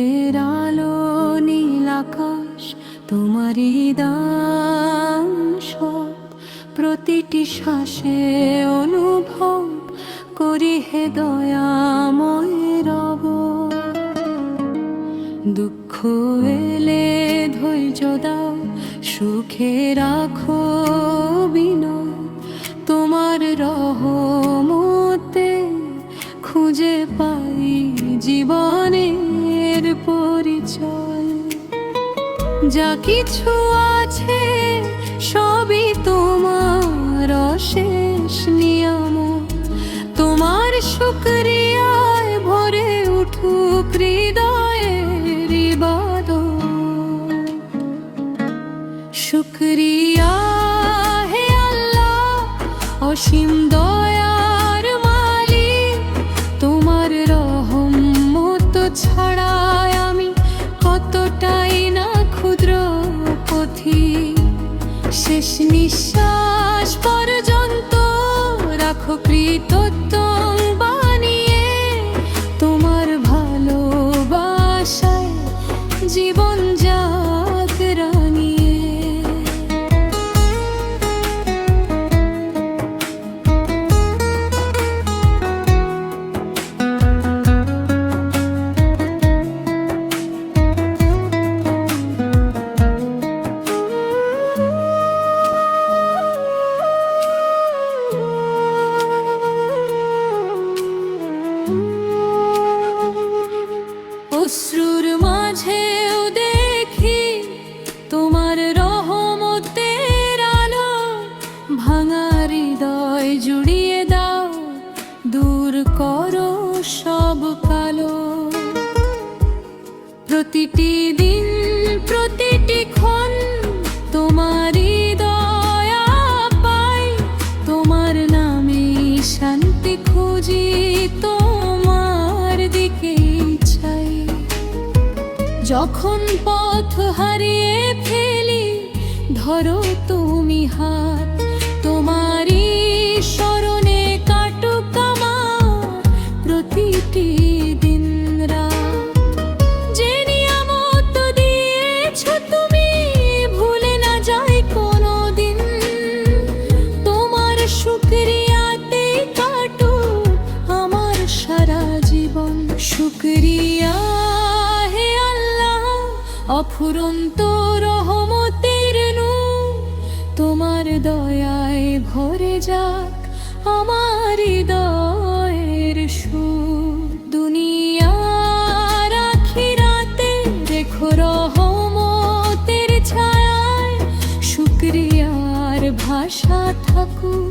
দিনের আলো নীল আকাশ তোমারই দান সব, প্রতিটি শ্বাসে অনুভব করি হে দয়াময় রব। দুঃখ এলে ধৈর্য দাও, সুখে রাখো বিনয়, তোমার রহমতে খুঁজে পাই জীবনের পরিচয়। যা কিছু আছে সবই তোমার অশেষ নিয়ামত, তোমার শুকরিয়ায় ভরে উঠুক হৃদয়ের ইবাদত। শুকরিয়া হে আল্লাহ, অসীম দয়ার মালিক, তোমার রহমত ছাড়া আমি কতটাই না ক্ষুদ্র পথিক। শেষ নিঃশ্বাস পর্যন্ত রাখো কৃতজ্ঞ বানিয়ে, তোমার ভালোবাসায় জীবন যাক রাঙিয়ে। অশ্রুর মাঝেও দেখি তোমার রহমতের আলো, ভাঙা হৃদয় জুড়িয়ে দাও, দূর করো সব কালো। প্রতিটি দিন প্রতিটি ক্ষণ তোমারই দয়া পাই, তোমার নামে শান্তি খুঁজি, তোমার দিকেই চাই। যখন পথ হারিয়ে ফেলি ধরো তুমি হাত, তোমারই স্মরণে কাটুক আমার প্রতিটি দিন রাত। যে নিয়ামত দিয়েছো তুমি ভুলে না যাই কোনোদিন, তোমার শুকরিয়াতে কাটুক আমার সারা জীবন। শুকরিয়া হে আল্লাহ, অফুরন্ত রহমতের নূর, তোমার দয়ায় ভরে যাক আমার হৃদয়ের সুর। দুনিয়ার আখিরাতে রেখো রহমতের ছায়ায়, শুকরিয়ার ভাষা থাকুক